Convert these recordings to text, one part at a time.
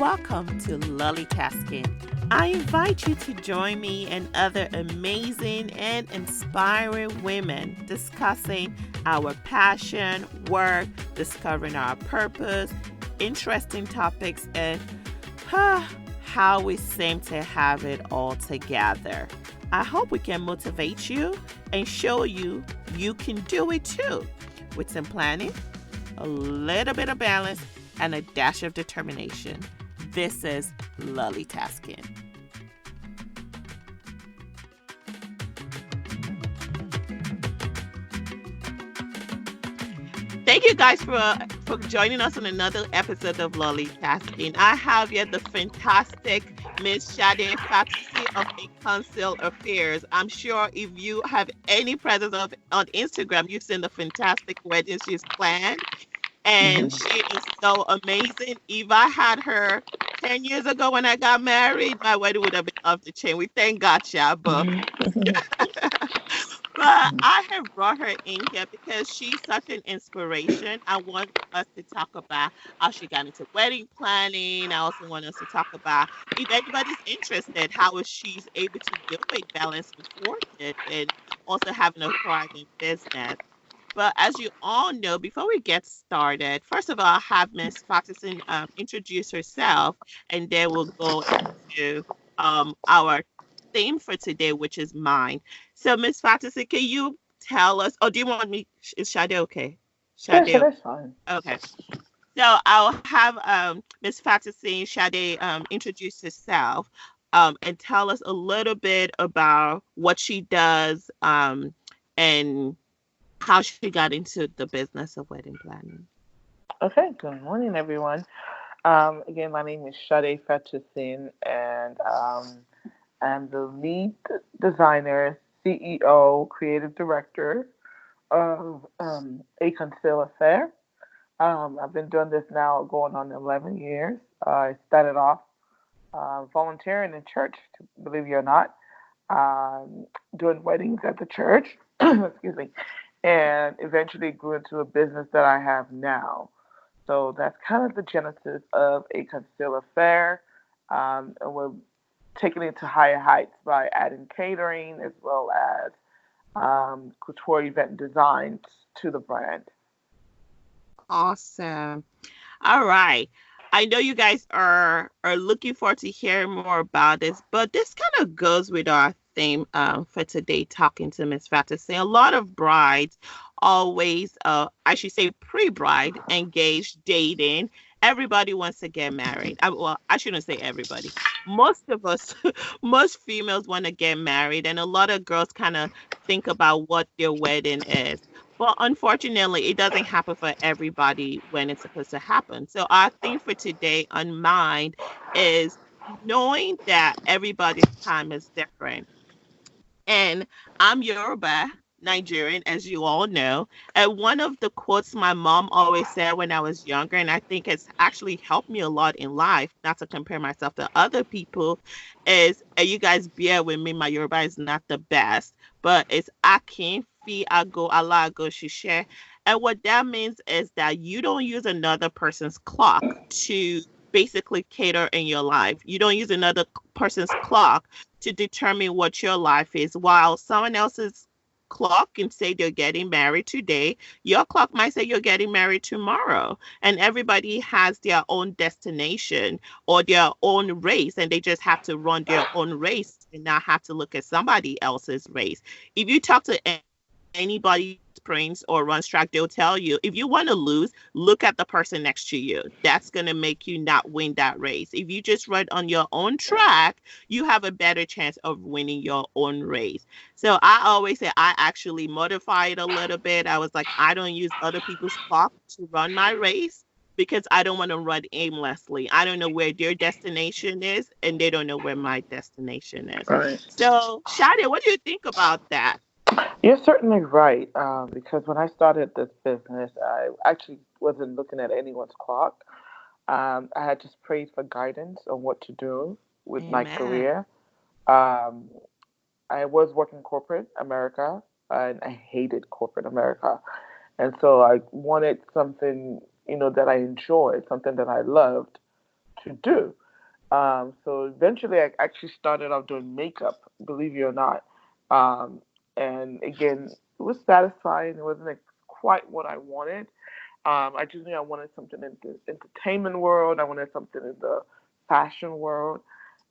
Welcome to LollieTasking. I invite you to join me and other amazing and inspiring women discussing our passion, work, discovering our purpose, interesting topics, and how we seem to have it all together. I hope we can motivate you and show you you can do it too with some planning, a little bit of balance, and a dash of determination. This is LollieTasking. Thank you guys for joining us on another episode of LollieTasking. I have here the fantastic Miss Sade Fatusin of Conceal Affairs. I'm sure if you have any presence on Instagram, you've seen the fantastic wedding she's planned. And she is so amazing. If I had her 10 years ago when I got married, my wedding would have been off the chain. We thank God, but but I have brought her in here because she's such an inspiration. I want us to talk about how she got into wedding planning. I also want us to talk about, if anybody's interested, how is she's able to do it, balance with fortune, and also having a thriving business. But as you all know, before we get started, first of all, I'll have Miss Fatusin introduce herself, and then we'll go into our theme for today, which is mine. So, Miss Fatusin, can you tell us, or do you want me, is Sade okay? Yeah, Sade, sure, that's fine. okay. So I'll have Miss Fatusin, Sade, introduce herself and tell us a little bit about what she does and how she got into the business of wedding planning. Okay, good morning, everyone. Again, my name is Sade Fatusin, and I'm the lead designer, CEO, creative director of A Conceal Affair. I've been doing this now going on 11 years. I started off volunteering in church, believe it or not, doing weddings at the church. Excuse me. And eventually grew into a business that I have now. So that's kind of the genesis of A Conceal Affair. And we're taking it to higher heights by adding catering as well as couture event designs to the brand. Awesome. All right. I know you guys are looking forward to hearing more about this, but this kind of goes with our theme for today, talking to Miss Fatusin. A lot of brides always, I should say, pre-bride, engaged, dating. Everybody wants to get married. Well, I shouldn't say everybody. Most of us, most females want to get married, and a lot of girls kind of think about what their wedding is. Well, unfortunately, it doesn't happen for everybody when it's supposed to happen. So our theme for today on mind is knowing that everybody's time is different. And I'm Yoruba, Nigerian, as you all know. And one of the quotes my mom always said when I was younger, and I think it's actually helped me a lot in life, not to compare myself to other people, is, and you guys bear with me, my Yoruba is not the best, but it's Akin, Fi Ago, Alago, Shishe. And what that means is that you don't use another person's clock to basically cater in your life. You don't use another person's clock to determine what your life is. While someone else's clock can say they're getting married today, your clock might say you're getting married tomorrow. And everybody has their own destination or their own race, and they just have to run their own race and not have to look at somebody else's race. If you talk to anybody sprints or runs track, they'll tell you if you want to lose, look at the person next to you. That's going to make you not win that race. If you just run on your own track, you have a better chance of winning your own race. So I always say I actually modify it a little bit. I was like, I don't use other people's clock to run my race because I don't want to run aimlessly. I don't know where their destination is, and they don't know where my destination is. Right. So, Shadi, what do you think about that? You're certainly right, because when I started this business, I actually wasn't looking at anyone's clock. I had just prayed for guidance on what to do with my Amen. career. Um, I was working corporate America, and I hated corporate America. And so I wanted something, that I enjoyed, something that I loved to do. So eventually, I actually started off doing makeup, believe it or not. Um, and again, it was satisfying. It wasn't quite what I wanted. I just knew I wanted something in the entertainment world. I wanted something in the fashion world,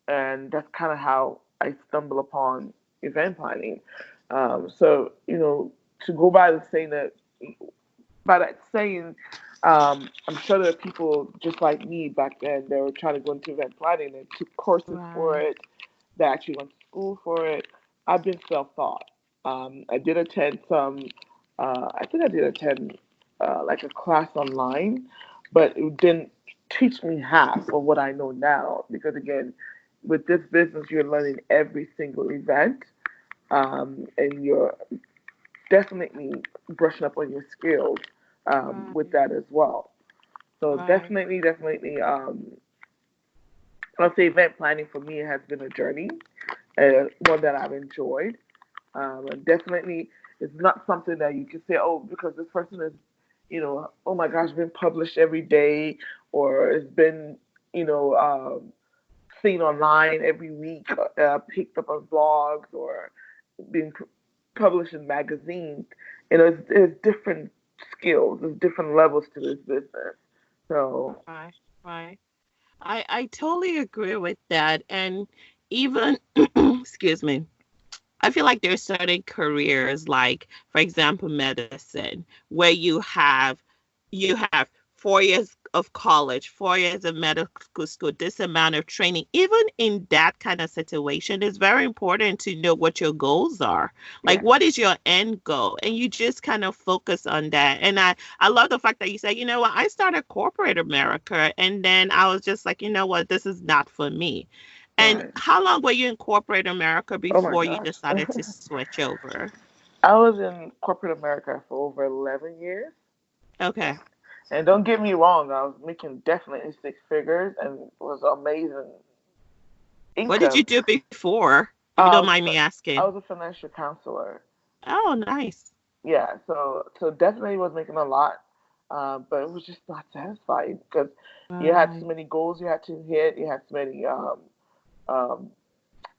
and that's kind of how I stumbled upon event planning. So to go by the saying that by that saying, I'm sure there are people just like me back then. They were trying to go into event planning and took courses for Right. it. They actually went to school for it. I've been self-taught. I did attend some. I think I did attend like a class online, but it didn't teach me half of what I know now. Because again, with this business, you're learning every single event, and you're definitely brushing up on your skills with Right. that as well. So Right. definitely, I'll say event planning for me has been a journey, one that I've enjoyed. And definitely, it's not something that you can say, oh, because this person is, oh my gosh, been published every day, or it's been, you know, seen online every week, picked up on blogs, or being published in magazines. There's different skills, there's different levels to this business. So, Right. Right. I totally agree with that. And even, excuse me, I feel like there's certain careers, like for example, medicine, where you have 4 years of college, 4 years of medical school, this amount of training. Even in that kind of situation, it's very important to know what your goals are. Like, yeah, what is your end goal? And you just kind of focus on that. And I love the fact that you said, you know what, I started corporate America, and then I was just like, you know what, this is not for me. And right. how long were you in corporate America Oh my before you gosh. decided to switch over? I was in corporate America for over 11 years. Okay. And don't get me wrong, I was making definitely six figures and it was amazing What did you income. do before, if you don't I mind was, me I asking? was a financial counselor. Oh, nice. Yeah, so definitely was making a lot, but it was just not satisfying because you had so Right. many goals you had to hit. You had so many um,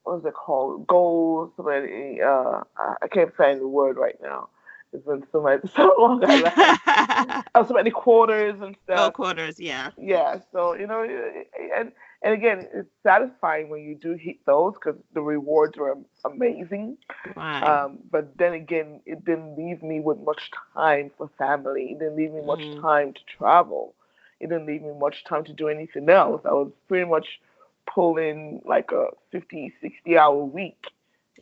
what was it called? Goals. So many. I can't find the word right now. It's been so much so long I left. So many quarters and Oh, stuff. quarters, yeah. Yeah, so and and again, it's satisfying when you do hit those because the rewards were amazing. Right. But then again, it didn't leave me with much time for family. It didn't leave me much Hmm. time to travel. It didn't leave me much time to do anything else. I was pretty much pulling like a 50, 60 hour week,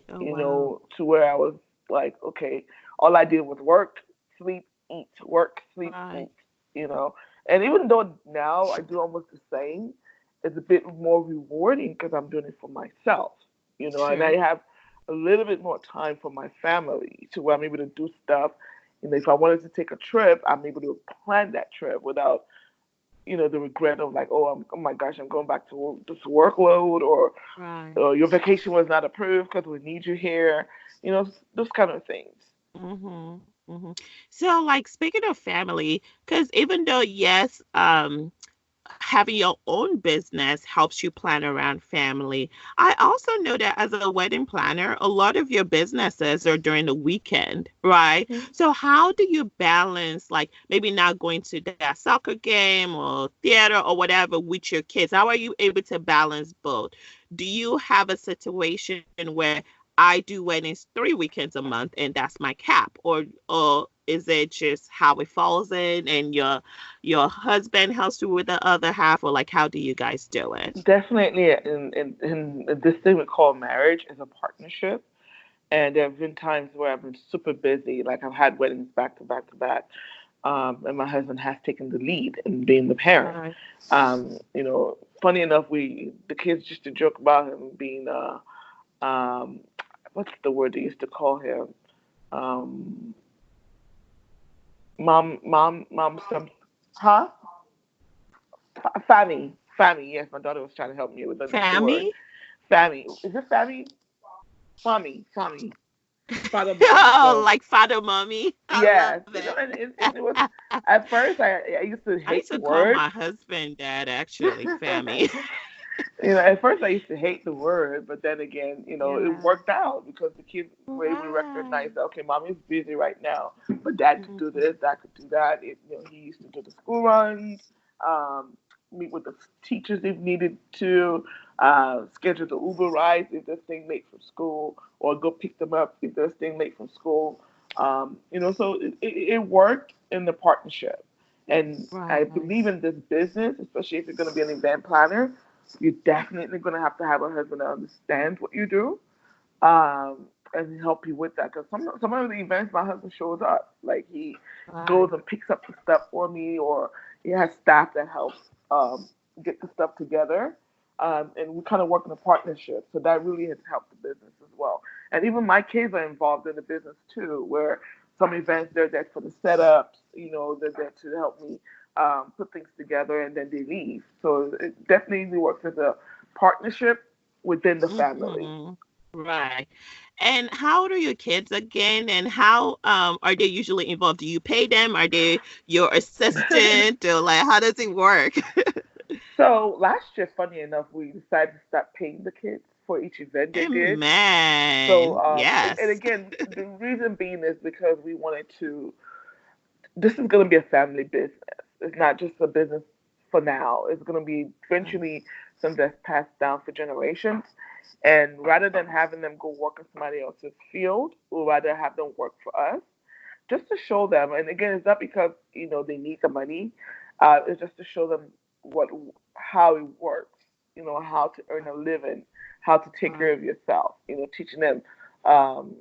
Oh, wow. to where I was like, okay, all I did was work, sleep, Right. eat, you know. And even though now I do almost the same, it's a bit more rewarding because I'm doing it for myself, and I True. have a little bit more time for my family to where I'm able to do stuff. If I wanted to take a trip, I'm able to plan that trip without the regret of like, oh my gosh, I'm going back to this workload, or Right. your vacation was not approved because we need you here. Those kind of things. Mm-hmm. Mm-hmm. So, like, speaking of family, because even though, yes, having your own business helps you plan around family. I also know that as a wedding planner, a lot of your businesses are during the weekend, right? Mhm. So how do you balance, like, maybe not going to that soccer game or theater or whatever with your kids? How are you able to balance both? Do you have a situation where I do weddings 3 weekends a month and that's my cap, or is it just how it falls in, and your husband helps you with the other half, or like how do you guys do it? Definitely, in this thing we call marriage is a partnership. And there have been times where I've been super busy, like I've had weddings back to back to back, and my husband has taken the lead in being the parent. Right. Funny enough, the kids used to joke about him being um, what's the word they used to call him? Um, mom, some, huh? Fammy, Fammy. Yes, my daughter was trying to help me with the word. Family? Fammy. Is it Fammy? Fammy, Fammy. father mommy. Oh, So like father mommy. I love yes, it. and it was at first I used to I hate used the to call word. my husband dad, actually, Fammy. At first I used to hate the word, but then again, it Yeah. worked out because the kids were able to recognize Right. that, okay, mommy's busy right now, but dad could do this, dad could do that. He used to do the school runs, um, meet with the teachers if needed to, schedule the Uber rides if they're staying late from school, or go pick them up if they're staying late from school. So it worked in the partnership. And I Right. believe in this business, especially if you're going to be an event planner, you're definitely going to have a husband that understands what you do, and help you with that. Because some of the events, my husband shows up. Like he goes Right. and picks up the stuff for me, or he has staff that helps get the stuff together. And we kind of work in a partnership, so that really has helped the business as well. And even my kids are involved in the business too, where some events they're there for the setups, they're there to help me put things together, and then they leave. So it definitely works as a partnership within the family. Hmm. Right. And how old are your kids again? And how are they usually involved? Do you pay them? Are they your assistant? Or like how does it work? So last year, funny enough, we decided to start paying the kids for each event they did. So, Amen. and Yes. again, the reason being is because we wanted to. This is going to be a family business. It's not just a business for now. It's going to be eventually something that's passed down for generations. And rather than having them go work in somebody else's field, we'd rather have them work for us, just to show them. And again, it's not because they need the money. It's just to show them what how it works. How to earn a living, how to take care of yourself. Um,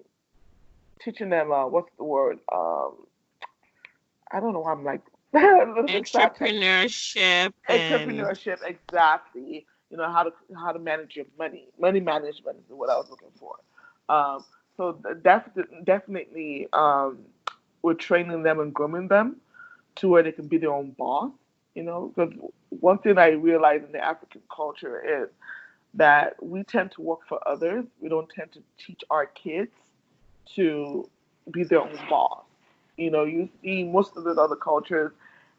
teaching them what's the word? I don't know. I'm like a little bit sidetracked. Entrepreneurship and Entrepreneurship, exactly. How to manage your money. Money management is what I was looking for. Um, so definitely, we're training them and grooming them to where they can be their own boss. Because one thing I realize in the African culture is that we tend to work for others. We don't tend to teach our kids to be their own boss. You see most of the other cultures,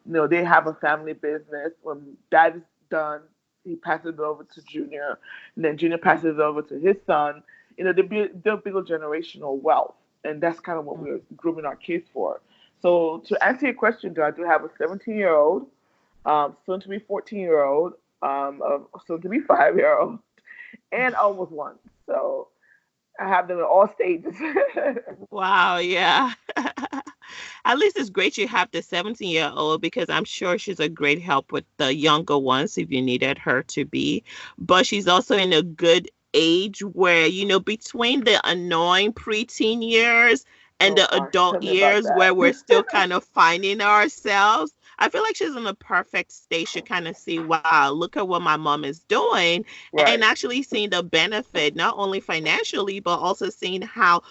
they have a family business. When dad is done, he passes it over to Junior, and then Junior passes it over to his son. They'll build generational wealth, and that's kind of what we're grooming our kids for. So to answer your question, I do have a 17-year-old, soon to be 14-year-old, soon to be 5-year-old, and almost one. So I have them in all stages. wow, yeah. At least it's great you have the 17-year-old because I'm sure she's a great help with the younger ones if you needed her to be. But she's also in a good age where, between the annoying preteen years and Oh the gosh, adult tell me about years where that. we're still kind of finding ourselves, I feel like she's in a perfect stage to kind of see, wow, look at what my mom is doing and Right. actually seeing the benefit, not only financially, but also seeing how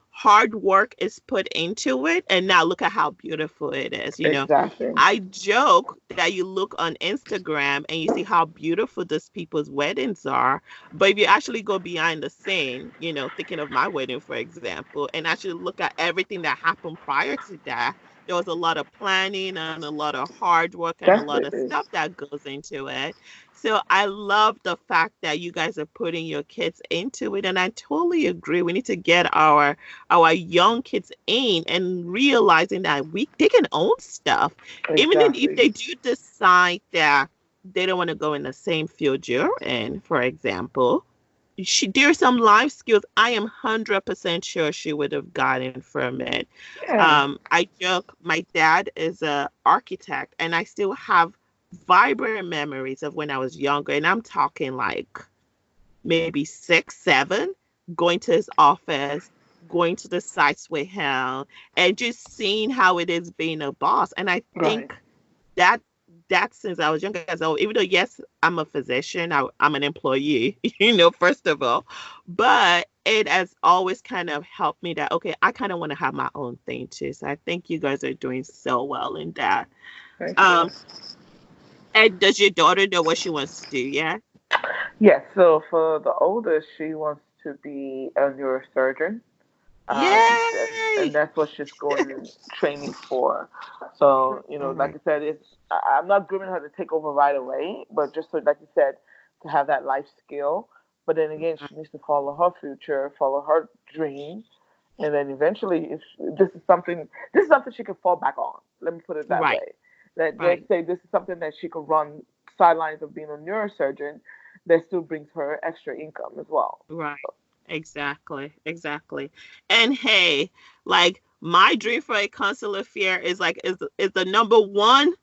hard work is put into it. And now look at how beautiful it is. Exactly. I joke that you look on Instagram and you see how beautiful these people's weddings are. But if you actually go behind the scene, thinking of my wedding, for example, and actually look at everything that happened prior to that, there was a lot of planning and a lot of hard work and a lot of Definitely. stuff that goes into it. So I love the fact that you guys are putting your kids into it, and I totally agree. We need to get our young kids in and realizing that they can own stuff, even if Exactly. they do decide that they don't want to go in the same field you're in, for example. There are some life skills I am 100% sure she would have gotten from it. Yeah. I joke, my dad is a architect, and I still have vibrant memories of when I was younger, and I'm talking like maybe 6, 7, going to his office, going to the sites with him, and just seeing how it is being a boss. And I Right. think that that since I was younger, so even though yes, I'm a physician, I'm an employee, first of all, but it has always kind of helped me that okay, I kind of want to have my own thing too. So I think you guys are doing so well in that. Thank you. Um, and does your daughter know what she wants to do? Yeah. Yes. So for the oldest, she wants to be a neurosurgeon. And Yay! that's what she's going training for. So, like Right. I said, I'm not grooming her to take over right away, but just so, like you said, to have that life skill. But then again, she needs to follow her future, follow her dream, and then eventually, if this is something she can fall back on. Let me put it that Right. way. That let's Right. say this is something that she could run sidelines of being a neurosurgeon, that still brings her extra income as well. Right. Exactly. Exactly. And hey, like my dream for a consular affair is like is the number one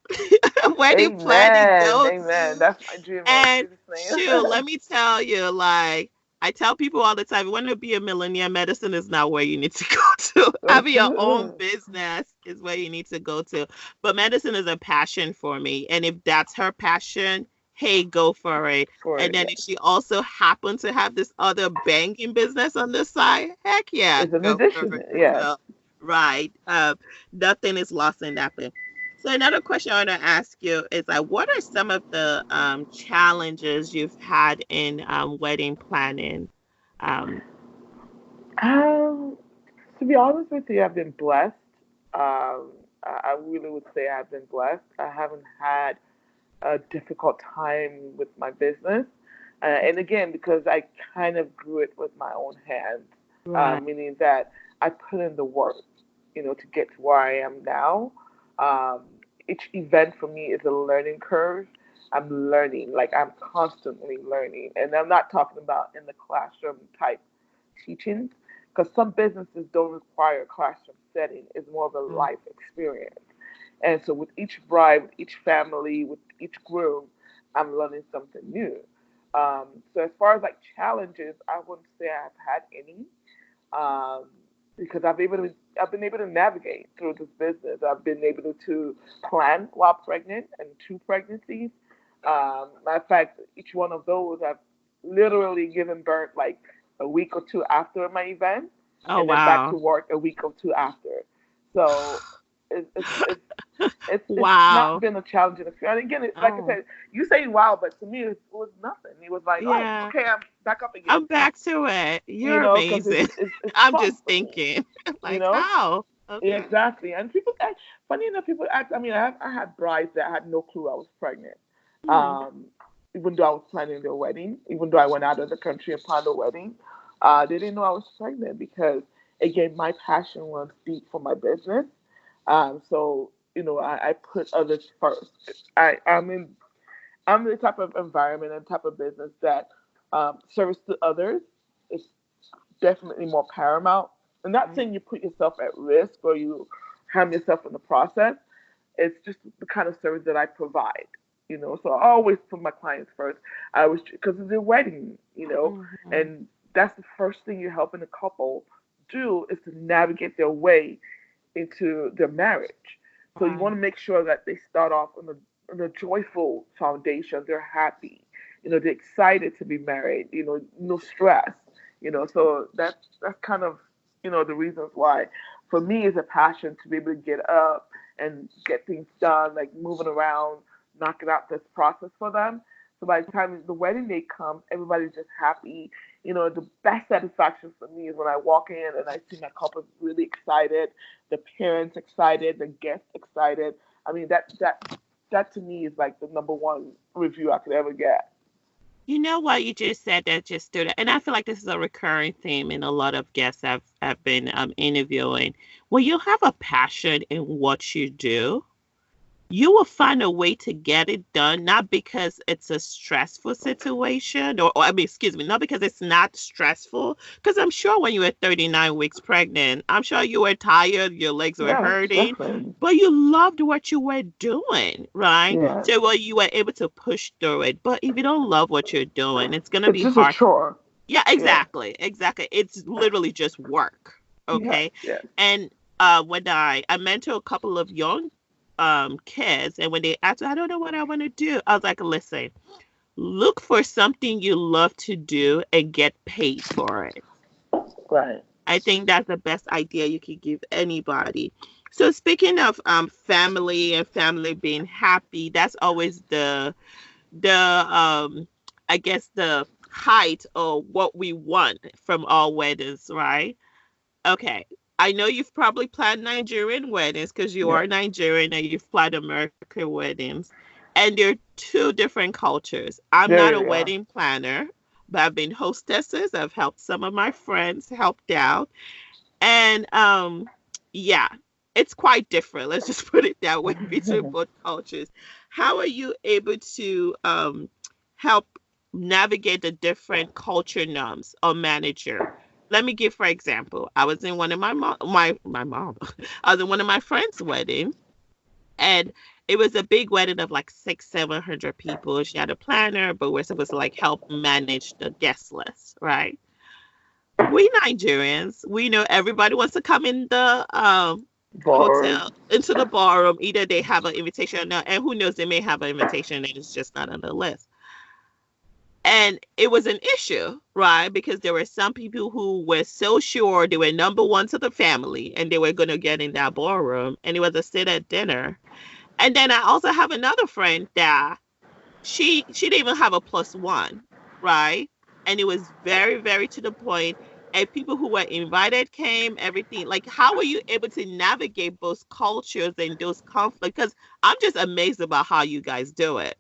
wedding planning Amen. go Amen. to. That's my dream in And Jesus' shoot, name. let me tell you, like I tell people all the time, you want to be a millionaire, medicine is not where you need to go to. Having your own business is where you need to go to. But medicine is a passion for me. And if that's her passion, hey, go for it. For And it, then yeah. if she also happens to have this other banking business on the side, heck yeah, It's an go for addition, it. yes. So, right. Nothing is lost in that thing. So another question I want to ask you is like, what are some of the challenges you've had in wedding planning? Um, Um, to be honest with you, I've been blessed. I really would say I've been blessed. I haven't had a difficult time with my business. And again, because I kind of grew it with my own hands, right. meaning that I put in the work, to get to where I am now. Um, each event for me is a learning curve. I'm learning, like I'm constantly learning. And I'm not talking about in the classroom type teachings, because some businesses don't require a classroom setting. It's more of a Mm, life experience. And so with each bride, with each family, with each groom, I'm learning something new. So as far as like challenges, I wouldn't say I've had any, um, because I've been able to navigate through this business. I've been able to plan while pregnant and two pregnancies. Matter of fact, each one of those I've literally given birth like a week or two after my event, oh and then back to wow. work a week or two after. So it's it's it's it's not Wow. been a challenging experience. And again, like I Oh, said, you say wow, but to me it was nothing. It was like, oh, yeah. okay, I'm back up again. I'm back to it. You're Because amazing. it's I'm fun just for me. thinking, You like, know, how? yeah, Okay. exactly. And people act funny enough. People act. I mean, I had brides that had no clue I was pregnant. Hmm. Um, even though I was planning their wedding, even though I went out of the country and planned a wedding, they didn't know I was pregnant because again, my passion runs deep for my business. So I put others first. I'm the type of environment and type of business that service to others is definitely more paramount. I'm not saying you put yourself at risk or you harm yourself in the process. It's just the kind of service that I provide. So I always put my clients first. I always because it's their wedding, Hmm. and that's the first thing you're helping a couple do is to navigate their way into their marriage. So you want Right. to make sure that they start off on a joyful foundation. They're happy. They're excited to be married. No stress. So that's kind of the reasons why. For me, it's a passion to be able to get up and get things done, like moving around, knocking out this process for them. So by the time the wedding day comes, everybody's just happy. The best satisfaction for me is when I walk in and I see my couple really excited, the parents excited, the guests excited. I mean, that to me is like the number one review I could ever get. You know what you just said that just stood out, and I feel like this is a recurring theme in a lot of guests I've been interviewing. When you have a passion in what you do, you will find a way to get it done, not because it's a stressful situation, or I mean, excuse me, not because it's not stressful. Because I'm sure when you were 39 weeks pregnant, I'm sure you were tired, your legs were Yes, hurting, definitely. but you loved what you were doing, right? Yes. So, well, you were able to push through it. But if you don't love what you're doing, it's going to It's be just a hard. chore. Yeah, Yeah. exactly. Exactly. It's literally just work. Yes, Okay. yes. And when I mentor a couple of young kids, and when they ask, I don't know what I want to do, I was like, listen, look for something you love to do and get paid for it. Right. I think that's the best idea you could give anybody. So speaking of family and family being happy, that's always the I guess the height or what we want from our weddings, right? Okay. I know you've probably planned Nigerian weddings because you Yeah. are Nigerian and you've planned American weddings. And they're two different cultures. I'm There not a you are. wedding planner, but I've been hostesses. I've helped some of my friends helped out. And yeah, it's quite different. Let's just put it that way between both cultures. How are you able to help navigate the different culture norms or manager? Let me give for example. I was in one of my mom. I was in one of my friends' wedding, and it was a big wedding of like 700 people. She had a planner, but we're supposed to like help manage the guest list, right? We Nigerians, we know everybody wants to come in the Bars. hotel into the ballroom. Either they have an invitation or not, and who knows, they may have an invitation and it's just not on the list. And it was an issue, right? Because there were some people who were so sure they were number one to the family and they were going to get in that ballroom, and it was a sit at dinner. And then I also have another friend that she didn't even have a plus one, right? And it was very, very to the point. And people who were invited came, everything. Like, how were you able to navigate those cultures and those conflicts? Because I'm just amazed about how you guys do it.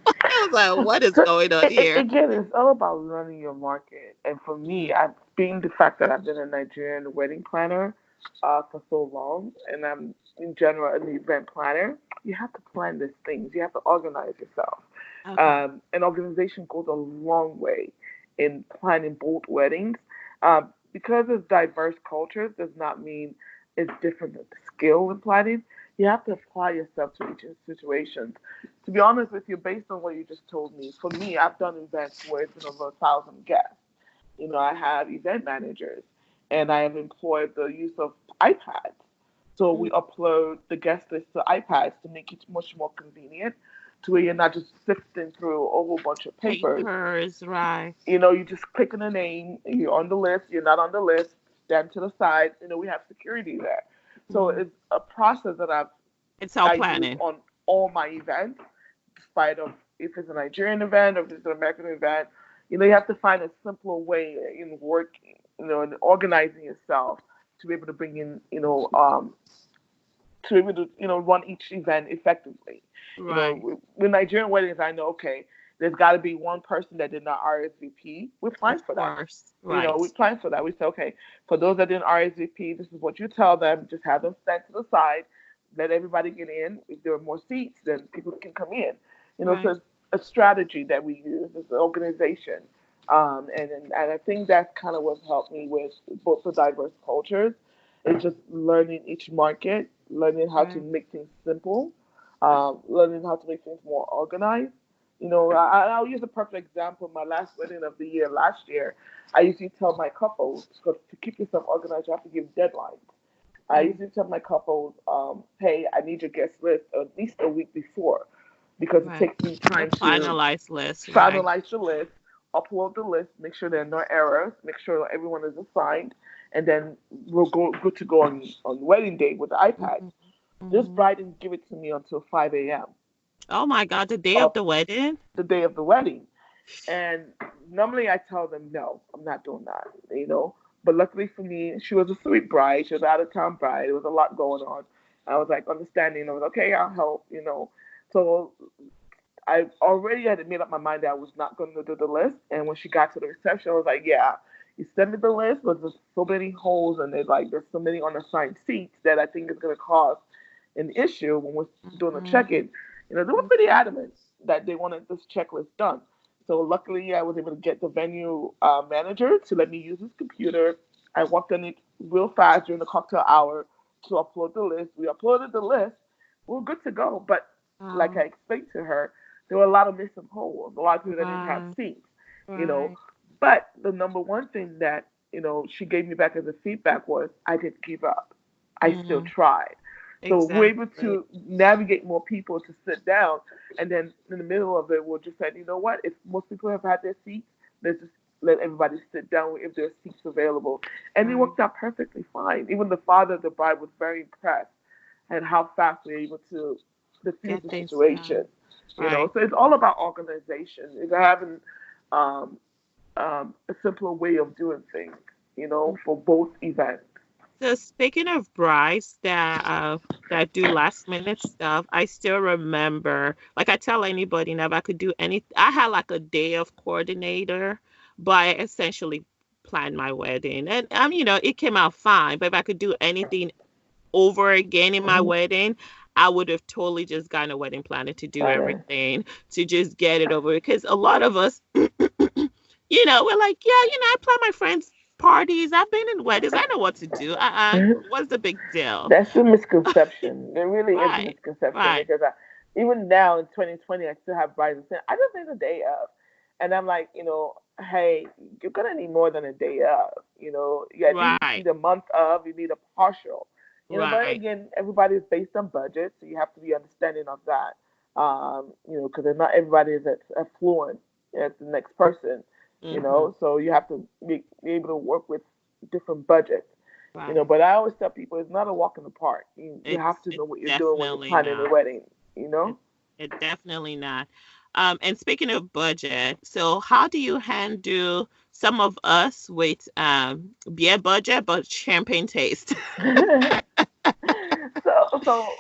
I was like, what is So going on here? again, it's all about learning your market. And for me, I've being the fact that I've been a Nigerian wedding planner for so long, and I'm in general an event planner. You have to plan these things. You have to organize yourself. Okay. An organization goes a long way in planning both weddings. Because it's diverse cultures does not mean it's different skill in planning. You have to apply yourself to each situation. To be honest with you, based on what you just told me, for me, I've done events where it's been over 1,000 guests. I have event managers, and I have employed the use of iPads. So we Mm, upload the guest list to iPads to make it much more convenient, to where you're not just sifting through a whole bunch of papers. papers, right. You just click on a name, you're on the list, you're not on the list, stand to the side. We have security there. So Mm. it's a process that It's all I use planning. on all my events, despite of if it's a Nigerian event or if it's an American event. You have to find a simpler way in working, in organizing yourself to be able to bring in, to be able to, run each event effectively. Right. With Nigerian weddings, I know, okay, there's got to be one person that did not RSVP. We're fine Of for that. course. Right. We plan for that. We say, okay, for those that didn't RSVP, this is what you tell them. Just have them stand to the side, let everybody get in. If there are more seats, then people can come in. So Right. it's a strategy that we use as an organization. And I think that's kind of what's helped me with both the diverse cultures. It's just learning each market, learning how to Right. make things simple, learning how to make things more organized. I'll use a perfect example. My last wedding of the year last year, I usually tell my couples, because to keep yourself organized, you have to give deadlines. I Mm. usually tell my couples, hey, I need your guest list at least a week before, because it Right. takes me The time to finalized list, right. finalize the list, upload the list, make sure there are no errors, make sure everyone is assigned, and then we'll go good to go on wedding day with the iPad. Hmm. This Hmm. bride didn't give it to me until 5 a.m. Oh my God, the day of of the wedding? the day of the wedding. And normally I tell them, no, I'm not doing that. But luckily for me, she was a sweet bride. She was an out of town bride. There was a lot going on. I was like understanding. I was okay. I'll help. So I already had made up my mind that I was not going to do the list. And when she got to the reception, I was like, yeah, you sent me the list, but there's so many holes and there's so many unassigned seats that I think is going to cause an issue when we're doing a Hmm. check-in. They were pretty adamant that they wanted this checklist done. So luckily, I was able to get the venue manager to let me use his computer. I worked on it real fast during the cocktail hour to upload the list. We uploaded the list. We were good to go. But like I Oh, explained to her, there were a lot of missing holes, a lot of people that didn't have right. seats, you know. Right. But the number one thing that, she gave me back as a feedback was I didn't give up. I still Mm, tried. So we're able exactly. to navigate more people to sit down, and then in the middle of it, we'll just say, you know what? If most people have had their seats, let's just let everybody sit down if there's seats available. And it Right. worked out perfectly fine. Even the father of the bride was very impressed at how fast we were able to diffuse Get the things situation. done. Right. So it's all about organization. It's having a simpler way of doing things. for both events. So speaking of brides that do last minute stuff, I still remember, like I tell anybody now, if I could do any, I had like a day of coordinator, but I essentially planned my wedding, and it came out fine. But if I could do anything over again in my Hmm. wedding, I would have totally just gotten a wedding planner to do Planning. everything to just get it over. Because a lot of us, we're like, yeah, I plan my friends' parties. I've been in weddings. I know what to do. What's the big deal? That's a misconception. There really is a Right, misconception right, because even now in 2020, I still have brides saying, "I just need a day of," and I'm like, hey, you're gonna need more than a day of. You at least right, need a month of. You need a partial. But right, again, everybody's based on budget, so you have to be understanding of that. Because not everybody is as affluent as the next person. mm-hmm, So you have to be able to work with different budgets. right. But I always tell people it's not a walk in the park. You have to It's know what you're doing when you're definitely planning a not. wedding. You know, It, it definitely not. And speaking of budget, so how do you handle some of us with beer budget but champagne taste? so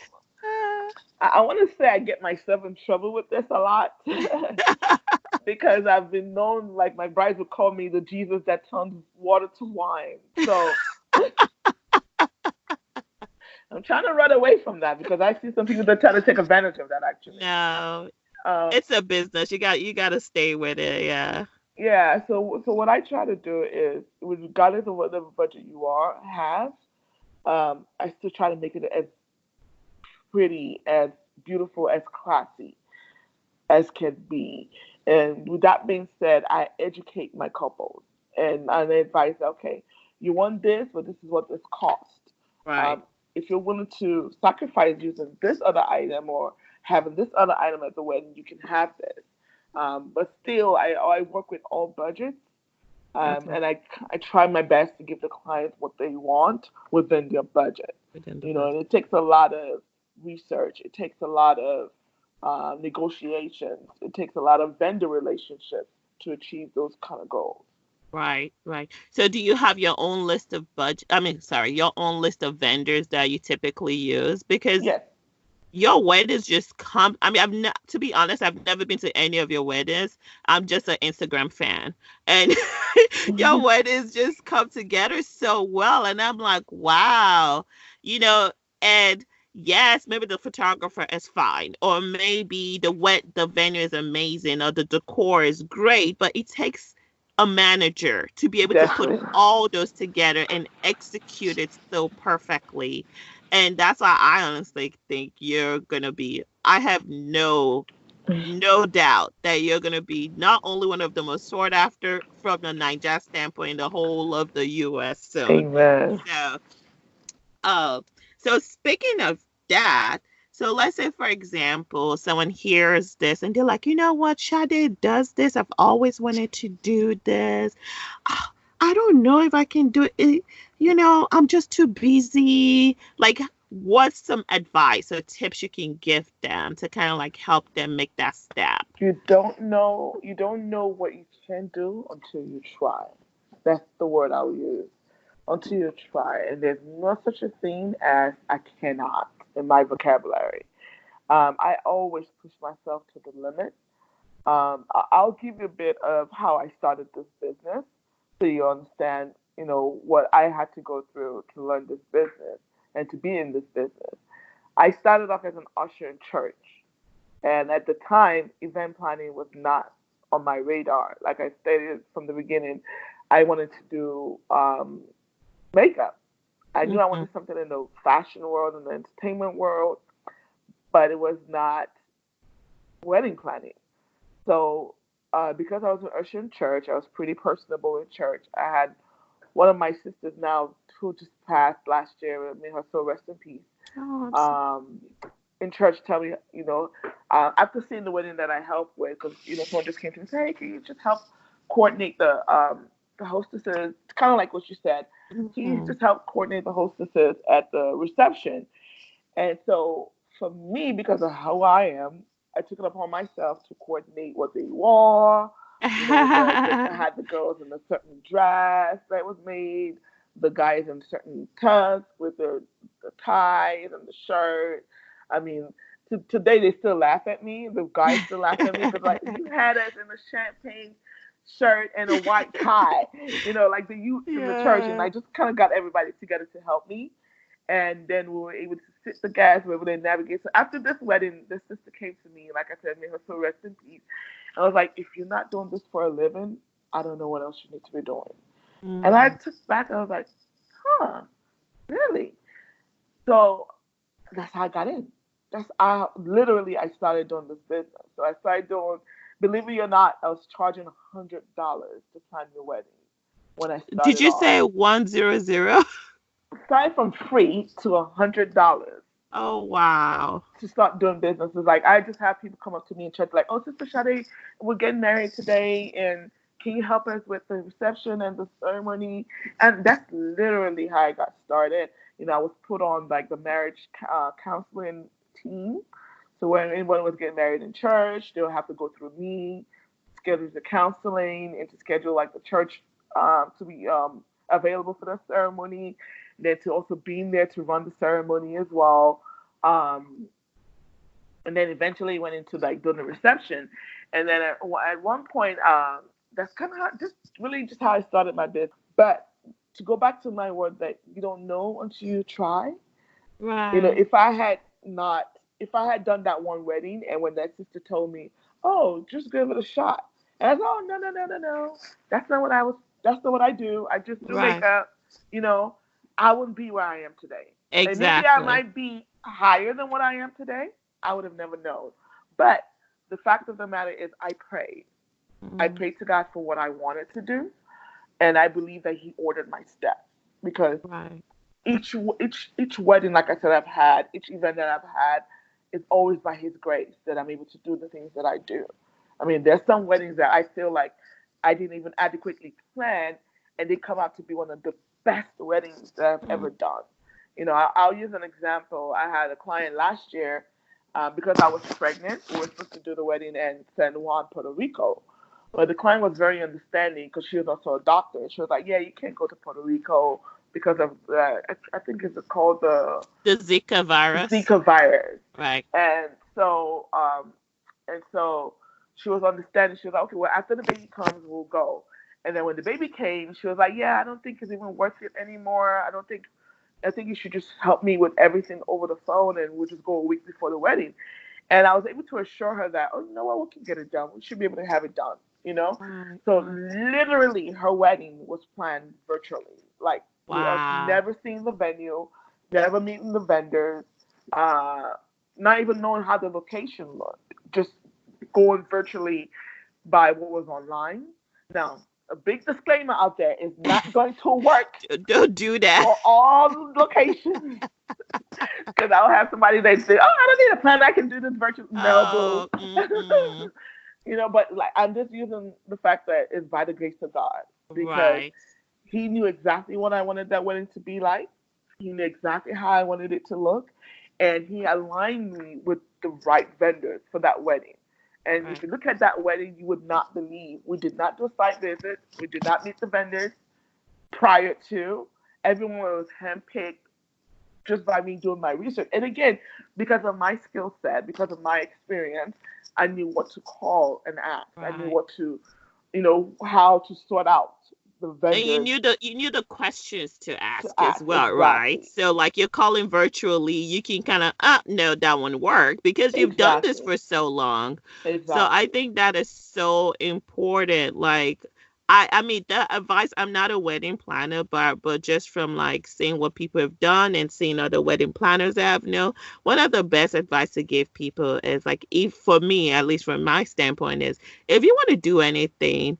I want to say I get myself in trouble with this a lot because I've been known, like my brides would call me the Jesus that turns water to wine. So I'm trying to run away from that because I see some people that try to take advantage of that actually. No, Um, it's a business. You got to stay with it. Yeah. yeah, so what I try to do is, regardless of whatever budget you have, I still try to make it as pretty, as beautiful, as classy as can be. And with that being said, I educate my couples and I advise, okay, you want this, but this is what this costs. Right. Um, if you're willing to sacrifice using this other item or having this other item at the wedding, you can have this. But still, I work with all budgets. Okay. And I try my best to give the client what they want within their budget. Within the And budget. it takes a lot of research. It takes a lot of negotiations. It takes a lot of vendor relationships to achieve those kind of goals. Right, right. So do you have your own list of sorry, your own list of vendors that you typically use? Because Yes. your weddings just come. I've not, to be honest, I've never been to any of your weddings. I'm just an Instagram fan. And your weddings just come together so well. And I'm like, wow, you know, and yes, maybe the photographer is fine, or maybe the venue is amazing, or the decor is great, but it takes a manager to be able to put Definitely. all those together and execute it so perfectly. And that's why I honestly think you're gonna be. I have no doubt that you're gonna be not only one of the most sought after from the Niger standpoint in the whole of the U.S. soon. Amen. So, uh, so speaking of that, so let's say for example, someone hears this and they're like, you know what, Sade does this. I've always wanted to do this. "Ah, I don't know if I can do it. I'm just too busy." Like, what's some advice or tips you can give them to kind of like help them make that step? You don't know what you can do until you try. That's the word I'll use. Until you try. And there's no such a thing as I cannot in my vocabulary. I always push myself to the limit. I'll give you a bit of how I started this business so you understand, what I had to go through to learn this business and to be in this business. I started off as an usher in church. And at the time, event planning was not on my radar. Like I stated from the beginning, I wanted to do makeup. I knew I Hmm. wanted something in the fashion world and the entertainment world, but it was not wedding planning. So, because I was an usher in church, I was pretty personable in church. I had one of my sisters now who just passed last year. May her soul rest in peace. Oh, I'm so. Um, in church, tell me, after seeing the wedding that I helped with, because someone just came to me and said, "Hey, can you just help coordinate the hostesses?" Kind of like what you said. He Hmm. just helped coordinate the hostesses at the reception. And so for me, because of how I am, I took it upon myself to coordinate what they wore, You know, I had the girls in a certain dress that was made, the guys in certain tux with the ties and the shirt. I mean, today they still laugh at me. The guys still laugh at me because like you had us in a champagne shirt and a white tie, you know, like the youth in the church, and Yeah. I just kind of got everybody together to help me, and then we were able to sit the guys, we were able to navigate. So after this wedding, the sister came to me, like I said, may her soul rest in peace. I was like, if you're not doing this for a living, I don't know what else you need to be doing. And I Mm. took back, I was like, huh, really? So that's how I got in. That's I literally I started doing this business. So I started doing, believe it or not, I was charging $100 to plan your wedding when I Did started you off. say 100? Started from free to $100 Oh, wow. to start doing businesses. Like I just have people come up to me in church like, "Oh, Sister Sade, we're getting married today, and can you help us with the reception and the ceremony?" And that's literally how I got started. You know, I was put on like the marriage counseling team. So when anyone was getting married in church, they'll have to go through me, schedule the counseling, and to schedule like the church to be available for the ceremony, then to also being there to run the ceremony as well. Um, and then eventually went into like doing the reception, and then at one point, that's kind of just really just how I started my business. But to go back to my word that you don't know until you try, you know, Right. if I had done that one wedding, and when that sister told me, "Oh, just give it a shot," and I said, "Oh, no, no, no, no, no, that's not what I was. That's not what I do. I just do Right. makeup," you know, I wouldn't be where I am today. And maybe I Exactly. might be higher than what I am today. I would have never known. But the fact of the matter is, I prayed. I Mm. prayed to God for what I wanted to do, and I believe that He ordered my steps because Right. each wedding, like I said, I've had, each event that I've had, is always by His grace that I'm able to do the things that I do. I mean, there's some weddings that I feel like I didn't even adequately plan, and they come out to be one of the best weddings that I've Mm. ever done. You know, I'll use an example. I had a client last year because I was pregnant. We were supposed to do the wedding in San Juan, Puerto Rico. But the client was very understanding because she was also a doctor. She was like, "Yeah, you can't go to Puerto Rico because of I think it's called the The Zika virus. Zika virus." Right. And so, and so she was understanding. She was like, "Okay, well, after the baby comes, we'll go." And then when the baby came, she was like, "Yeah, I don't think it's even worth it anymore. I think you should just help me with everything over the phone, and we'll just go a week before the wedding." And I was able to assure her that, "Oh, you know what, we can get it done. We should be able to have it done, you know?" Right. So Right. literally her wedding was planned virtually. Like with us Wow. never seeing the venue, never meeting the vendors, uh, not even knowing how the location looked, just going virtually by what was online. Now, a big disclaimer out there is not going to work Don't do that. for all locations. Because I'll have somebody that say, "Oh, I don't need a plan. I can do this virtual." No, boo. Oh, mm-mm. You know, but like I'm just using the fact that it's by the grace of God because Right. He knew exactly what I wanted that wedding to be like. He knew exactly how I wanted it to look, and He aligned me with the right vendors for that wedding. And if Right. you look at that wedding, you would not believe we did not do a site visit. We did not meet the vendors prior to. Everyone was handpicked just by me doing my research. And again, because of my skill set, because of my experience, I knew what to call and ask. I knew Right. what to, you know, how to sort out the And vendors you knew the questions to to ask as ask well, right? exactly. So like you're calling virtually, you can kind of no, that won't work because you've done this Exactly. for so long. So I Exactly. think that is so important. Like I mean that advice, I'm not a wedding planner, but just from like seeing what people have done and seeing other wedding planners have no, one of the best advice to give people is like if for me, at least from my standpoint, is if you want to do anything,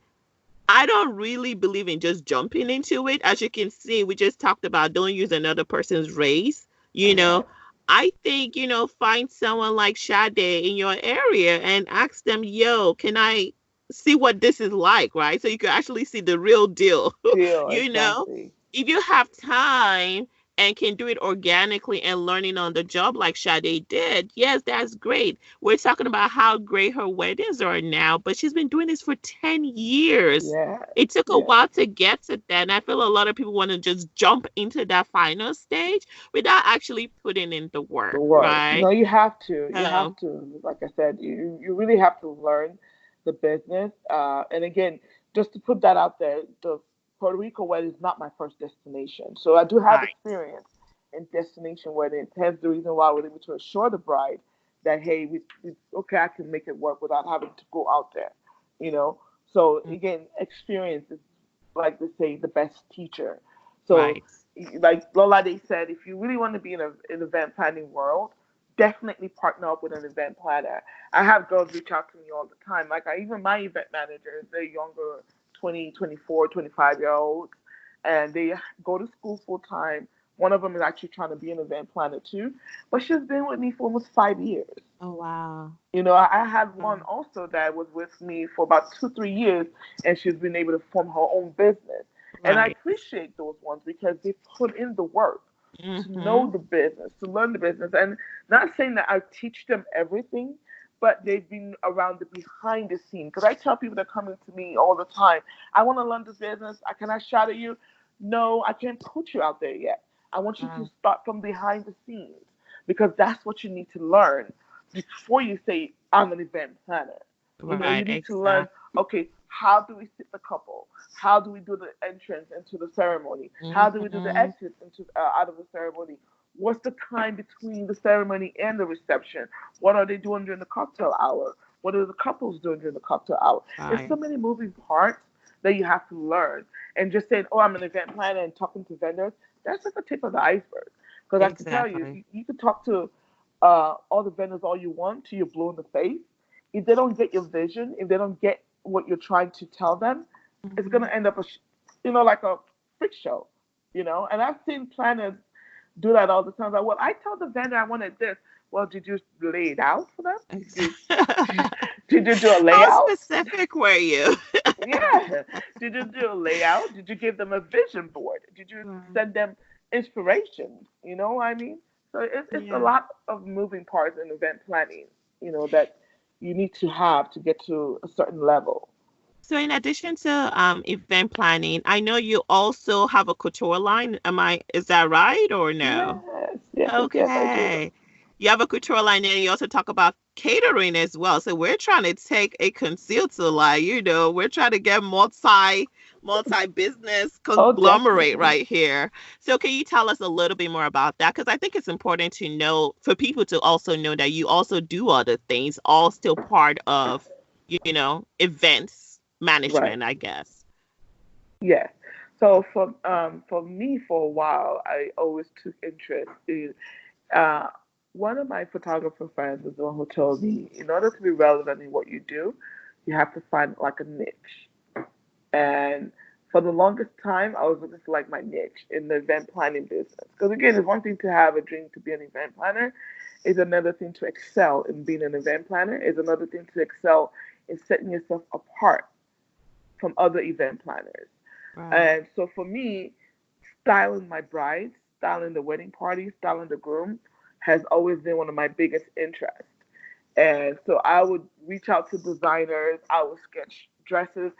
I don't really believe in just jumping into it. As you can see, we just talked about don't use another person's race. You know, I think, find someone like Sade in your area and ask them, yo, can I see what this is like, right? So you can actually see the real deal. Deal you know, exactly. if you have time and can do it organically and learning on the job like Sade did, yes, that's great. We're talking about how great her weddings are now, but she's been doing this for 10 years. Yeah, It took a yeah. while to get to that. And I feel a lot of people want to just jump into that final stage without actually putting in the The work, work. right? No, you have to. You have So, to. Like I said, you really have to learn the business. And again, just to put that out there, the Puerto Rico wedding is not my first destination. So I do have right. experience in destination weddings. Hence the reason why I was able to assure the bride that hey, we okay, I can make it work without having to go out there. You know. So Mm, again, experience is like they say the best teacher. So right. like Lola, they said, if you really want to be in an event planning world, definitely partner up with an event planner. I have girls reach out to me all the time. Like even my event managers, they're younger, 20, 24, 25-year olds, and they go to school full time. One of them is actually trying to be an event planner too, but she's been with me for almost 5 years. Oh, wow. You know, I had one Mm, also that was with me for about 2, 3 years, and she's been able to form her own business. And I right. appreciate those ones because they put in the work to know Mm-hmm. the business, to learn the business. And not saying that I teach them everything, but they've been around the behind the scenes. Because I tell people that come into me all the time, I want to learn this business. Can I shadow you? No, I can't put you out there yet. I want you to start from behind the scenes because that's what you need to learn before you say, I'm an event planner. You know, Right, you need to learn, exactly. okay, how do we sit the couple? How do we do the entrance into the ceremony? How do we do the Mm-hmm. exit into out of the ceremony? What's the time between the ceremony and the reception? What are they doing during the cocktail hour? What are the couples doing during the cocktail hour? There's so Right. many moving parts that you have to learn. And just saying, oh, I'm an event planner and talking to vendors, that's just the tip of the iceberg. Because I can tell you, Exactly. you can talk to all the vendors all you want till you're blue in the face. If they don't get your vision, if they don't get what you're trying to tell them, it's Mm-hmm. gonna end up like a freak show, And I've seen planners do that all the time. Like, well, I told the vendor I wanted this. Well, did you lay it out for them? Did you do a How layout? specific were you? Yeah. Did you do a layout? Did you give them a vision board? Did you Right. send them inspiration? You know what I mean? So it's a Yeah. lot of moving parts in event planning, that you need to have to get to a certain level. So in addition to event planning, I know you also have a couture line. Is that right or no? Yes, yes, yes, yes, I do. Okay. You have a couture line and you also talk about catering as well. So we're trying to take a concealed to line, we're trying to get multi business Oh, conglomerate definitely. right here. So can you tell us a little bit more about that? Because I think it's important to know for people to also know that you also do other things, all still part of, events Right. management, I guess. Yes. So for me, for a while, I always took interest in uh, one of my photographer friends was the one who told me, in order to be relevant in what you do, you have to find like a niche. And for the longest time, I was looking for like my niche in the event planning business. Because again, it's one thing to have a dream to be an event planner, is another thing to excel in being an event planner, is another thing to excel in setting yourself apart from other event planners. Right. And so for me, styling my brides, styling the wedding party, styling the groom has always been one of my biggest interests. And so I would reach out to designers, I would sketch dresses.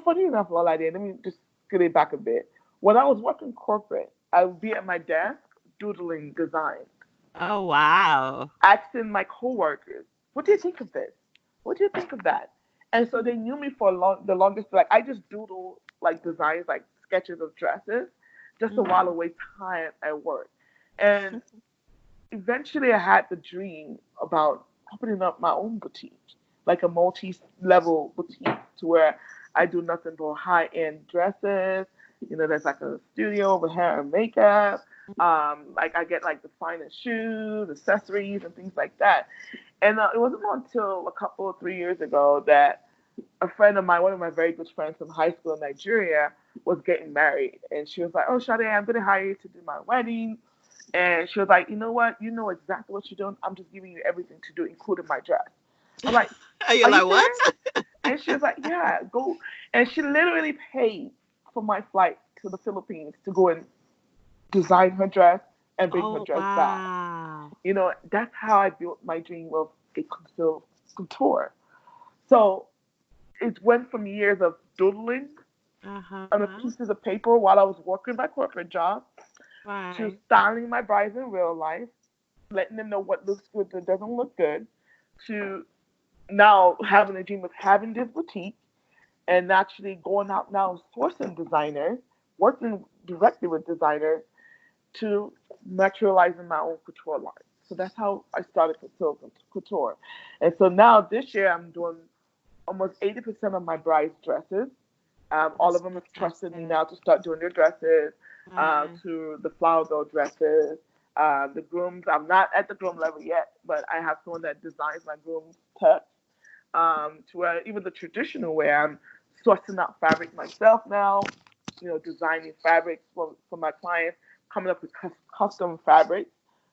Funny enough, Lola, let me just get it back a bit. When I was working corporate, I would be at my desk doodling designs, Oh, wow. asking my coworkers, "What do you think of this? What do you think of that?" And so they knew me for the longest. Like I just doodle like designs, like sketches of dresses, just to while Mhm. away time at work. And eventually, I had the dream about opening up my own boutique, like a multi-level boutique, to where I do nothing but high-end dresses. There's like a studio with hair and makeup. Like I get like the finest shoes, accessories, and things like that. And it wasn't until a couple of 3 years ago that a friend of mine, one of my very good friends from high school in Nigeria, was getting married, and she was like, "Oh, Sade, I'm gonna hire you to do my wedding." And she was like, "You know what? You know exactly what you're doing. I'm just giving you everything to do, including my dress." I'm like, Are you "Are you like, what? serious?" And she was like, "Yeah, go." And she literally paid for my flight to the Philippines to go and design her dress and bring her Oh, dress back. wow. That's how I built my dream of a Conceal couture. So it went from years of doodling on a Uh-huh. pieces of paper while I was working my corporate job to Right. styling my brides in real life, letting them know what looks good, that doesn't look good, to now having a dream of having this boutique and actually going out now sourcing designers, working directly with designers to materializing my own couture line. So that's how I started Conceal Couture. And so now this year I'm doing almost 80% of my bride's dresses. All of That's them have trusted me fantastic. now to start doing their dresses, Right. to the flower girl dresses. The grooms, I'm not at the groom level yet, but I have someone that designs my groom's tux. To where even the traditional wear, I'm sourcing out fabric myself now, designing fabrics for my clients, coming up with custom fabrics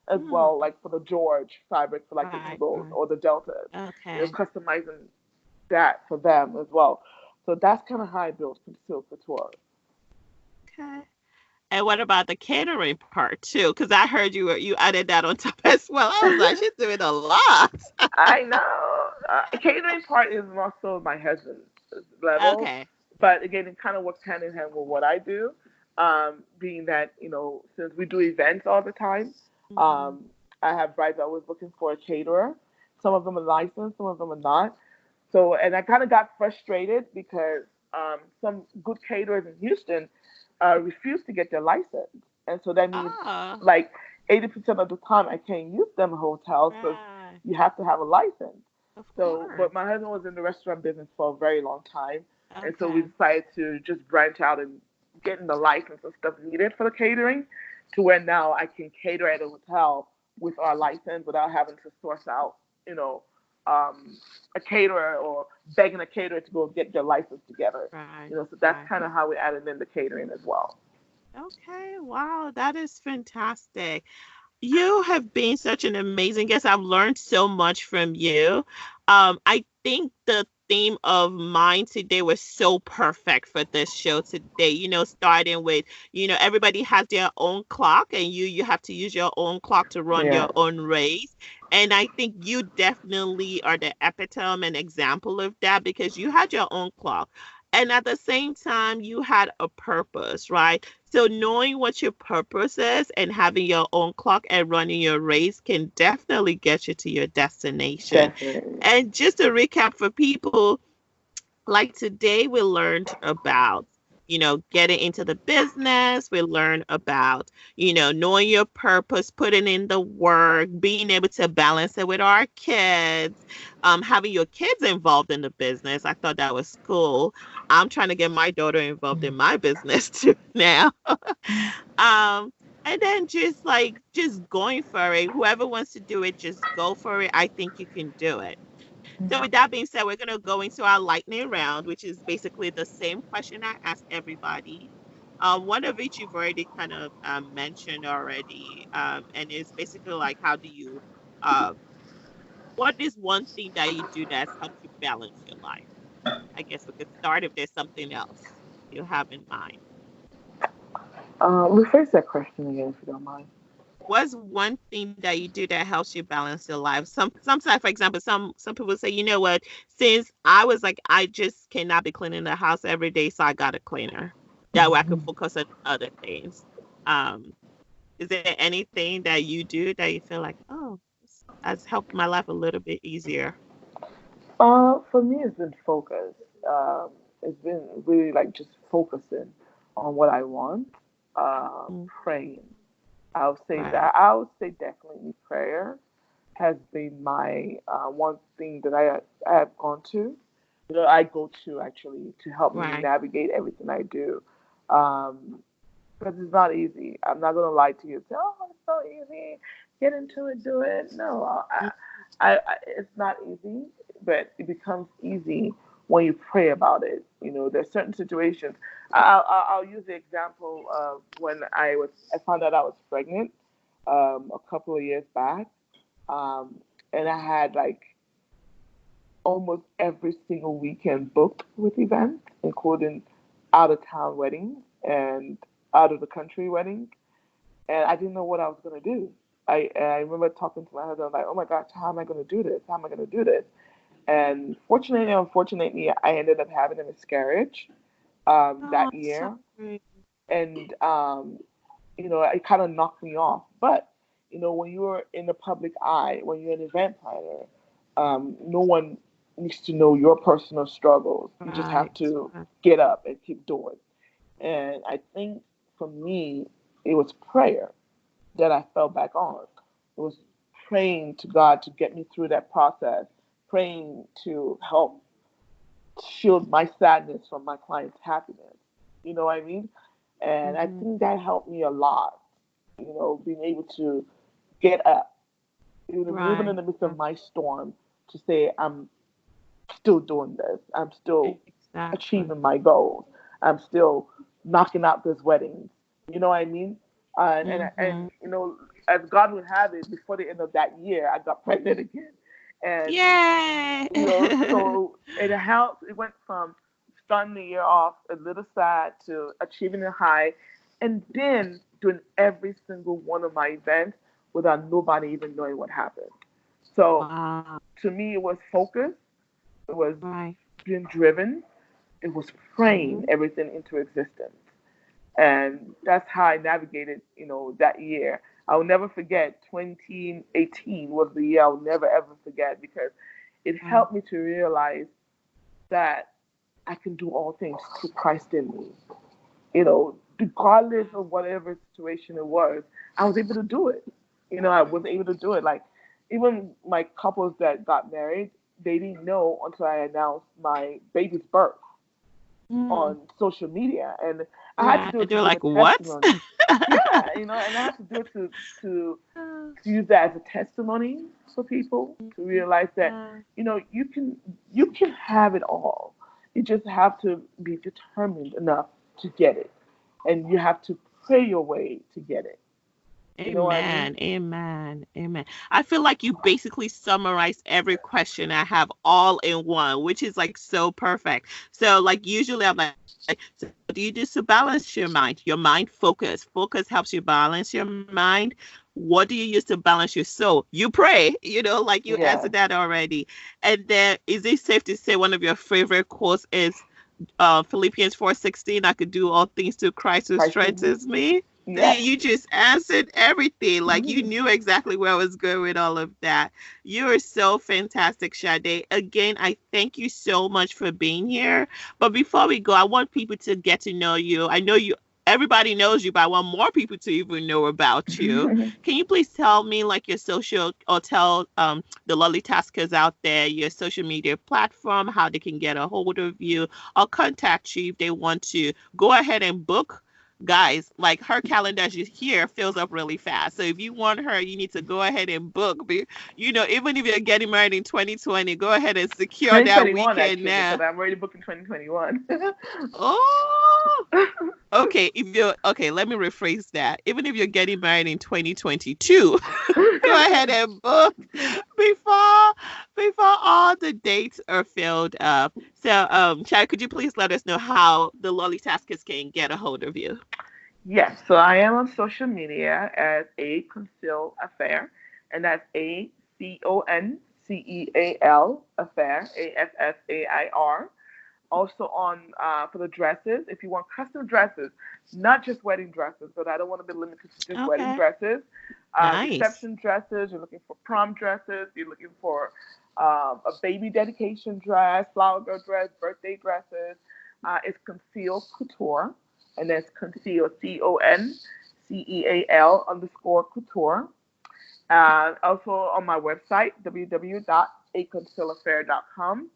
as Hmm. well, like for the George fabric for like the Right. Eagles Right. or the Deltas, Okay. customizing that for them as well. So that's kind of how I built Conceal Couture. Okay. And what about the catering part too? Because I heard you added that on top as well. I was like, she's doing a lot. I know. Catering part is more so my husband's level, Okay. but again, it kind of works hand in hand with what I do. Being that since we do events all the time, Hmm. um, I have brides always looking for a caterer. Some of them are licensed, some of them are not. So, and I kind of got frustrated because some good caterers in Houston refuse to get their license, and so that means Oh, like 80% of the time I can't use them hotels because right. you have to have a license. Of So, but course. my husband was in the restaurant business for a very long time, and so we Okay. decided to just branch out and getting the license and stuff needed for the catering, to where now I can cater at a hotel with our license without having to source out, you know, um, a caterer or begging a caterer to go get their license together. Right. So that's Right. kind of how we added in the catering as well. Okay. Wow. That is fantastic. You have been such an amazing guest. I've learned so much from you. I think the theme of mine today was so perfect for this show today. Starting with, everybody has their own clock, and you have to use your own clock to run Yeah, your own race. And I think you definitely are the epitome and example of that because you had your own clock. And at the same time, you had a purpose, right? So knowing what your purpose is and having your own clock and running your race can definitely get you to your destination. definitely. And just to recap for people, like today we learned about getting into the business. We learned about knowing your purpose, putting in the work, being able to balance it with our kids, having your kids involved in the business. I thought that was cool. I'm trying to get my daughter involved in my business too now. And then just going for it. Whoever wants to do it, just go for it. I think you can do it. So with that being said, we're gonna go into our lightning round, which is basically the same question I ask everybody. One of which you've already kind of mentioned already, and it's basically like, how do you, what is one thing that you do that's helped you balance your life? I guess we could start if there's something else you have in mind. Rephrase that question again, if you don't mind. What's one thing that you do that helps you balance your life? Sometimes, for example, some people say, you know what, since I was like, I just cannot be cleaning the house every day, so I got a cleaner. That way I could focus on other things. Um, is there anything that you do that you feel like, oh, this has helped my life a little bit easier? For me, it's been focus. It's been really like just focusing on what I want. Mm, Praying. I would say right, that. I would say definitely prayer has been my one thing that I have gone to. I go to actually to help me right. navigate everything I do. Um, because it's not easy. I'm not gonna lie to you. Say, oh, it's so easy. Get into it, do it. No, Mm, it's not easy, but it becomes easy when you pray about it. There's certain situations. I'll use the example of when I found out I was pregnant a couple of years back, um, and I had like almost every single weekend booked with events, including out of town weddings and out of the country weddings. and I didn't know what I was going to do. I remember talking to my husband, like, oh my gosh, how am I going to do this? How am I going to do this? And fortunately, unfortunately, I ended up having a miscarriage Oh, that year. sorry. And, it kind of knocked me off. But, when you're in the public eye, when you're an event planner, no one needs to know your personal struggles. You just have Right. to get up and keep doing. And I think for me, it was prayer that I fell back on. It was praying to God to get me through that process, praying to help shield my sadness from my client's happiness. You know what I mean? And I Mm-hmm. think that helped me a lot, being able to get up, even in Right. the midst of my storm, to say, I'm still doing this. I'm still Exactly. achieving my goals. I'm still knocking out those weddings. You know what I mean? And Mm-hmm. as God would have it, before the end of that year, I got pregnant again. And Yay. so it helped. It went from starting the year off a little sad to achieving a high, and then doing every single one of my events without nobody even knowing what happened. So Wow. to me, it was focus. It was Right. being driven. It was praying Mm-hmm. everything into existence. And that's how I navigated, that year. I'll never forget 2018 was the year I'll never ever forget, because it Right. helped me to realize that I can do all things through Christ in me. Regardless of whatever situation it was, I was able to do it. I was able to do it. Like, even my couples that got married, they didn't know until I announced my baby's birth Mm. on social media, and I had to Right. do it to They're give a like, what? testimony. Yeah, and I have to do it to to use that as a testimony for people to realize that Yeah. you can have it all. You just have to be determined enough to get it, and you have to pray your way to get it. You know what I mean? Amen. Amen. Amen. I feel like you basically summarized every question I have all in one, which is like so perfect. So, like, usually I'm like, so what do you do to balance your mind? Your mind focus. Focus helps you balance your mind. What do you use to balance your soul? You pray, like you answered Yes. that already. And then, is it safe to say one of your favorite quotes is Philippians 4:16, I could do all things through Christ who Christ in me. strengthens me. Yes. See, you just answered everything. Like you Mhm. knew exactly where I was going with all of that. You are so fantastic, Sade. Again, I thank you so much for being here. But before we go, I want people to get to know you. I know you everybody knows you, but I want more people to even know about you. Can you please tell me like your social or tell the Lolly Taskers out there your social media platform, how they can get a hold of you or contact you if they want to go ahead and book. Guys, like her calendar, as you hear, fills up really fast. So if you want her, you need to go ahead and book. Even if you're getting married in 2020, go ahead and secure that 2021, weekend actually, because now. I'm already booking 2021. Oh, okay. Okay, let me rephrase that. Even if you're getting married in 2022, go ahead and book before before all the dates are filled up. So, Chad, could you please let us know how the Lolly Taskers can get a hold of you? Yes, so I am on social media as a Conceal Affair, and that's Conceal Affair, Affair. Also on for the dresses, if you want custom dresses, not just wedding dresses, but I don't want to be limited to just wedding Okay. dresses. Nice. Reception dresses, you're looking for prom dresses, you're looking for a baby dedication dress, flower girl dress, birthday dresses. It's Conceal Couture, and that's Conceal CONCEAL_couture. Also on my website, www.aconcealaffair.com.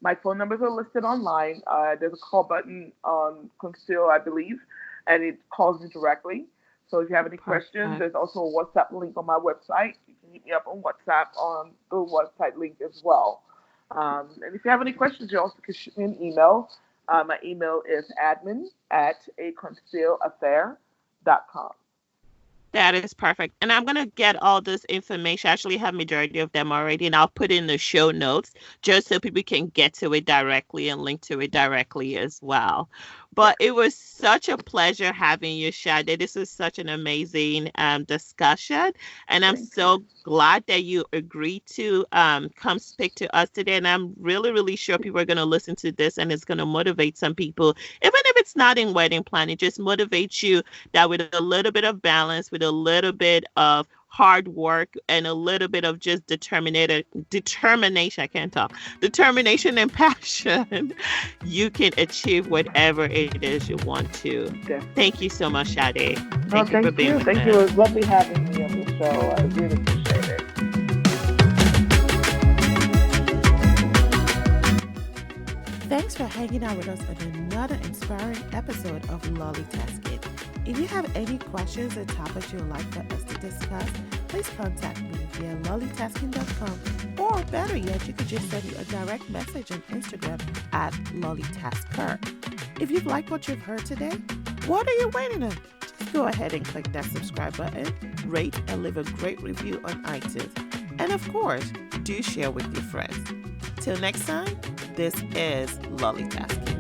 My phone numbers are listed online. There's a call button on Conceal, I believe, and it calls me directly. So if you have any questions, Perfect. there's also a WhatsApp link on my website. You can hit me up on WhatsApp on the website link as well. And if you have any questions, you also can shoot me an email. My email is admin@aconcealaffair.com. That is perfect. And I'm going to get all this information. I actually have majority of them already, and I'll put in the show notes just so people can get to it directly and link to it directly as well. But it was such a pleasure having you, Shade. This was such an amazing discussion. And I'm Thank you. so glad that you agreed to come speak to us today. And I'm really, really sure people are going to listen to this and it's going to motivate some people. Even if it's not in wedding planning, just motivates you that with a little bit of balance, with a little bit of hard work and a little bit of just determination. I can't talk. Determination and passion, you can achieve whatever it is you want to. Thank you Definitely. so much, Sade. No, Thank you for thank being you. with Thank you. It us. was lovely having me on the show. I really appreciate it. Thanks for hanging out with us on another inspiring episode of LollieTasking. If you have any questions or topics you'd like for us to discuss, please contact me via lollytasking.com, or better yet, you could just send me a direct message on Instagram at LollieTasker. If you've liked what you've heard today, what are you waiting on? Just go ahead and click that subscribe button, rate, and leave a great review on iTunes. And of course, do share with your friends. Till next time, this is LollieTasking.